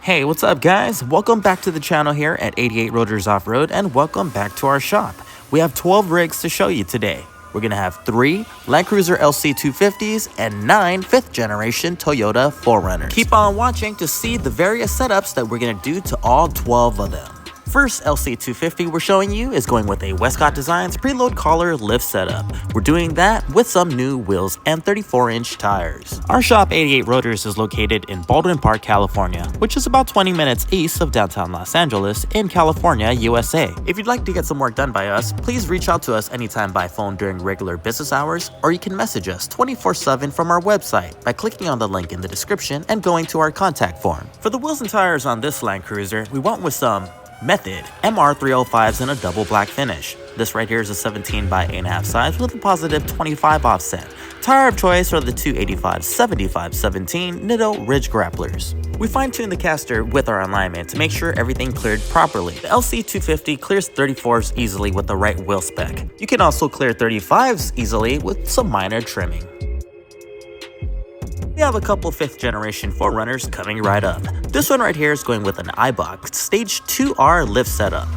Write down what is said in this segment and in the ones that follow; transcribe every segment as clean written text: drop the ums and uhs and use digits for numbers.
Hey, what's up guys? Welcome back to the channel here at 88 Rotors Off-Road and welcome back to our shop. We have 12 rigs to show you today. We're going to have 3 Land Cruiser LC250s and 9 5th generation Toyota 4RUNNERS. Keep on watching to see the various setups that we're going to do to all 12 of them. First LC250 we're showing you is going with a Westcott Designs preload collar lift setup. We're doing that with some new wheels and 34-inch tires. Our shop 88 Rotors is located in Baldwin Park, California, which is about 20 minutes east of downtown Los Angeles in California, USA. If you'd like to get some work done by us, please reach out to us anytime by phone during regular business hours, or you can message us 24/7 from our website by clicking on the link in the description and going to our contact form. For the wheels and tires on this Land Cruiser, we went with some Method MR305s in a double black finish. This right here is a 17 by 8.5 size with a positive 25 offset. Tire of choice are the 285/75/17 Nitto Ridge Grapplers. We fine-tuned the caster with our alignment to make sure everything cleared properly. The LC250 clears 34s easily with the right wheel spec. You can also clear 35s easily with some minor trimming. We have a couple 5th generation 4RUNNERS coming right up. This one right here is going with an EIBACH Stage 2R lift setup.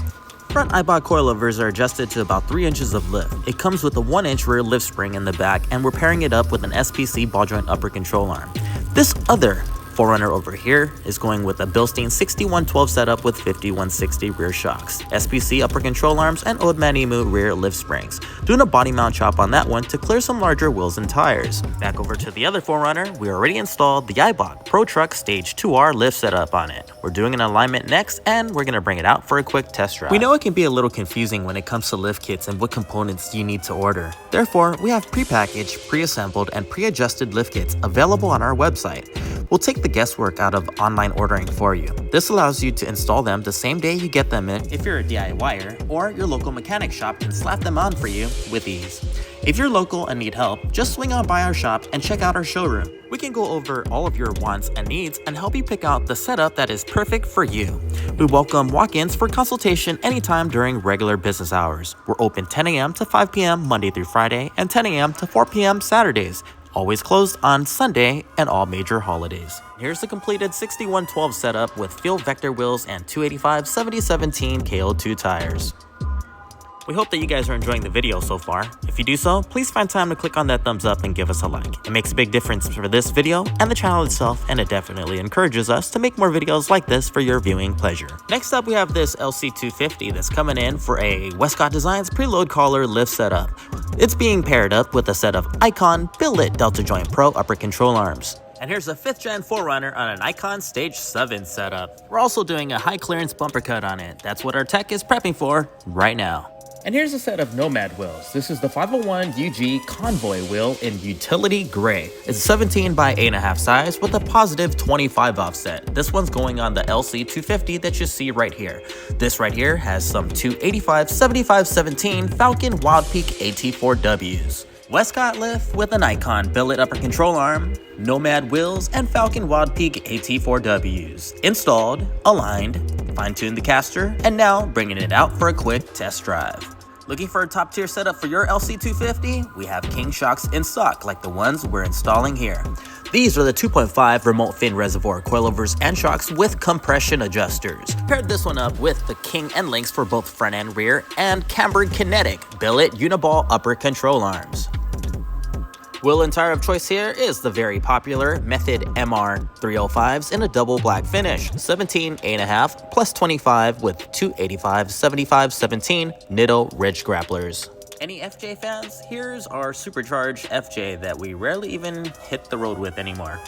Front EIBACH coilovers are adjusted to about 3 inches of lift. It comes with a 1-inch rear lift spring in the back, and we're pairing it up with an SPC ball joint upper control arm. This other 4RUNNER over here is going with a BILSTEIN 6112 setup with 5160 rear shocks, SPC upper control arms, and Old Man Emu rear lift springs. Doing a body mount chop on that one to clear some larger wheels and tires. Back over to the other 4RUNNER, we already installed the EIBACH Pro Truck Stage 2R lift setup on it. We're doing an alignment next, and we're going to bring it out for a quick test drive. We know it can be a little confusing when it comes to lift kits and what components you need to order. Therefore, we have prepackaged, pre-assembled, and pre-adjusted lift kits available on our website. We'll take the guesswork out of online ordering for you. This allows you to install them the same day you get them in if you're a DIYer, or your local mechanic shop can slap them on for you with ease. If you're local and need help, just swing on by our shop and check out our showroom. We can go over all of your wants and needs and help you pick out the setup that is perfect for you. We welcome walk-ins for consultation anytime during regular business hours. We're open 10 a.m. to 5 p.m. Monday through Friday and 10 a.m. to 4 p.m. Saturdays. Always closed on Sunday and all major holidays. Here's the completed 6112 setup with field vector wheels and 285/70/17 KO2 tires. We hope that you guys are enjoying the video so far. If you do so, please find time to click on that thumbs up and give us a like. It makes a big difference for this video and the channel itself, and it definitely encourages us to make more videos like this for your viewing pleasure. Next up, we have this LC250 that's coming in for a Westcott Designs preload collar lift setup. It's being paired up with a set of Icon Billet Delta Joint Pro upper control arms. And here's a 5th gen 4RUNNER on an Icon Stage 7 setup. We're also doing a high clearance bumper cut on it. That's what our tech is prepping for right now. And here's a set of Nomad wheels. This is the 501 UG Convoy wheel in utility gray. It's 17 by 8.5 size with a positive 25 offset. This one's going on the LC250 that you see right here. This right here has some 285/75/17 Falcon Wild Peak AT4Ws. Westcott lift with an Icon Billet upper control arm, Nomad wheels, and Falcon Wild Peak AT4Ws. Installed, aligned, fine-tuned the caster, and now bringing it out for a quick test drive. Looking for a top-tier setup for your LC250? We have King shocks in stock like the ones we're installing here. These are the 2.5 remote fin reservoir coilovers and shocks with compression adjusters. Paired this one up with the King end links for both front and rear, and CAMBURG Kinetic Billet Uniball upper control arms. Wheel and tire of choice here is the very popular Method MR305s in a double black finish, 17 8.5 plus 25 with 285/75/17 Nitto Ridge Grapplers. Any FJ fans? Here's our supercharged FJ that we rarely even hit the road with anymore.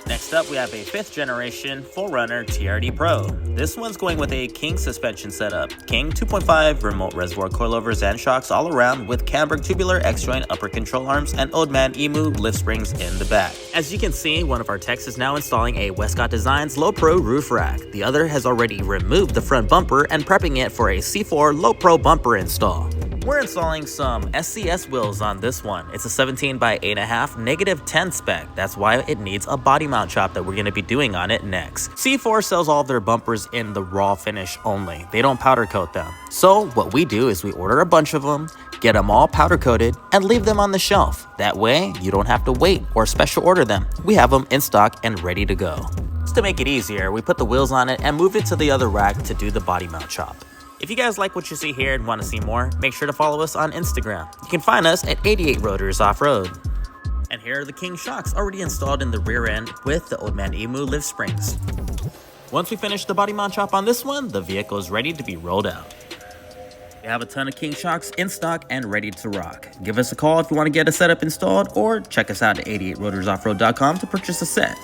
Next up, we have a 5th generation 4RUNNER TRD Pro. This one's going with a King suspension setup. King 2.5 remote reservoir coilovers and shocks all around with CAMBURG tubular X-joint upper control arms and Old Man Emu lift springs in the back. As you can see, one of our techs is now installing a Westcott Designs Low Pro roof rack. The other has already removed the front bumper and prepping it for a C4 Low Pro bumper install. We're installing some SCS wheels on this one. It's a 17 by 8.5 -10 spec. That's why it needs a body mount chop that we're going to be doing on it next. C4 sells all of their bumpers in the raw finish only. They don't powder coat them. So what we do is we order a bunch of them, get them all powder coated, and leave them on the shelf. That way you don't have to wait or special order them. We have them in stock and ready to go. to make it easier, we put the wheels on it and move it to the other rack to do the body mount chop. If you guys like what you see here and want to see more, make sure to follow us on Instagram. You can find us at 88 Rotors Off-Road. And here are the King shocks already installed in the rear end with the Old Man Emu lift springs. Once we finish the body mount chop on this one, the vehicle is ready to be rolled out. We have a ton of King shocks in stock and ready to rock. Give us a call if you want to get a setup installed, or check us out at 88rotorsoffroad.com to purchase a set.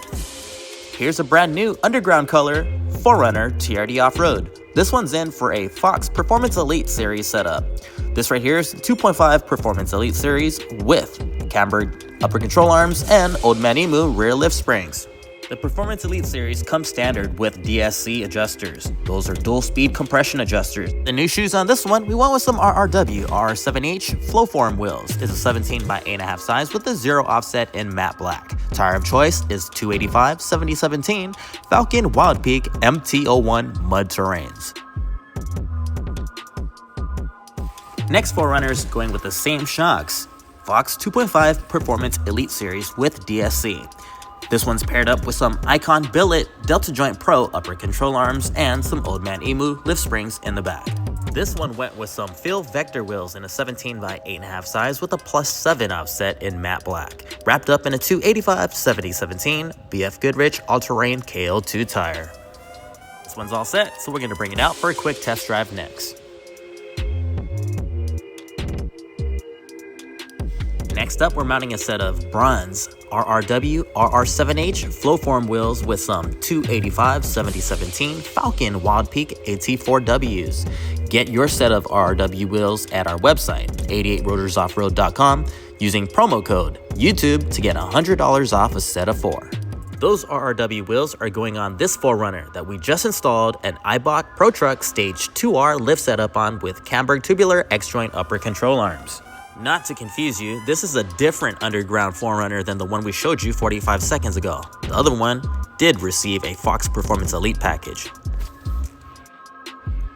Here's a brand new underground color 4Runner TRD Off-Road. This one's in for a Fox Performance Elite Series setup. This right here is the 2.5 Performance Elite Series with CAMBURG upper control arms and Old Man Emu rear lift springs. The Performance Elite Series comes standard with DSC adjusters. Those are dual speed compression adjusters. The new shoes on this one, we went with some RRW R7H Flowform wheels. It's a 17 by 8.5 size with a 0 offset in matte black. Tire of choice is 285 7017 Falcon Wild Peak MT01 mud terrains. Next 4Runners going with the same shocks. Fox 2.5 Performance Elite Series with DSC. This one's paired up with some Icon Billet Delta Joint Pro upper control arms and some Old Man Emu lift springs in the back. This one went with some Phil Vector wheels in a 17 by 8.5 size with a +7 offset in matte black, wrapped up in a 285 7017 BF Goodrich all-terrain KO2 tire. This one's all set, so we're going to bring it out for a quick test drive next. Next up, we're mounting a set of bronze RRW RR7H Flowform wheels with some 285 7017 Falcon Wild Peak AT4Ws. Get your set of RRW wheels at our website, 88rotorsoffroad.com, using promo code YouTube to get $100 off a set of 4. Those RRW wheels are going on this 4Runner that we just installed an EIBACH Pro Truck Stage 2R lift setup on with CAMBURG tubular X-joint upper control arms. Not to confuse you, this is a different underground 4Runner than the one we showed you 45 seconds ago. The other one did receive a Fox Performance Elite package.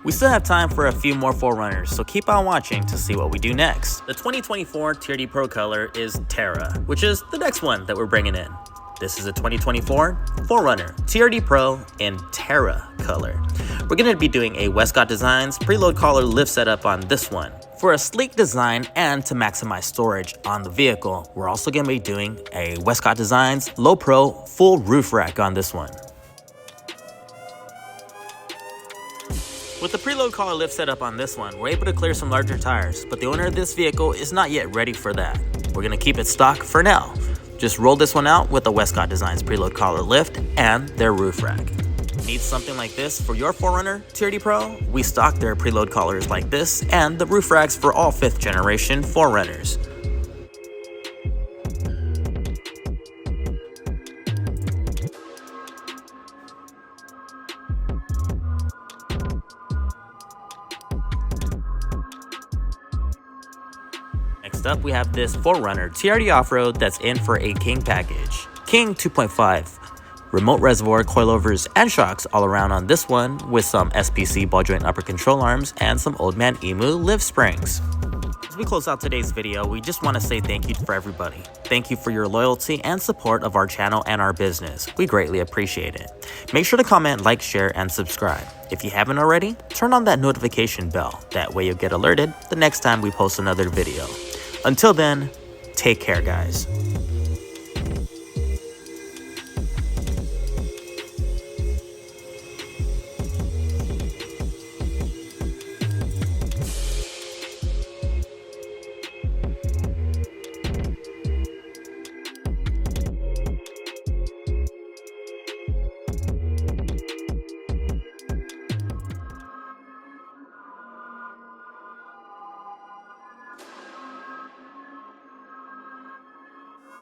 We still have time for a few more 4Runners, so keep on watching to see what we do next. The 2024 TRD Pro color is Terra, which is the next one that we're bringing in. This is a 2024 4Runner TRD Pro in Terra color. We're going to be doing a Westcott Designs preload collar lift setup on this one. For a sleek design and to maximize storage on the vehicle, we're also going to be doing a Westcott Designs Low Pro full roof rack on this one. With the preload collar lift setup on this one, we're able to clear some larger tires, but the owner of this vehicle is not yet ready for that. We're going to keep it stock for now. Just roll this one out with the Westcott Designs preload collar lift and their roof rack. Need something like this for your 4Runner TRD Pro? We stock their preload collars like this and the roof racks for all 5th generation 4Runners. Next up, we have this 4Runner TRD Off-Road that's in for a King package. King 2.5. Remote reservoir, coilovers, and shocks all around on this one with some SPC ball joint upper control arms and some Old Man Emu lift springs. As we close out today's video, we just want to say thank you for everybody. Thank you for your loyalty and support of our channel and our business. We greatly appreciate it. Make sure to comment, like, share, and subscribe. If you haven't already, turn on that notification bell. That way you'll get alerted the next time we post another video. Until then, take care, guys.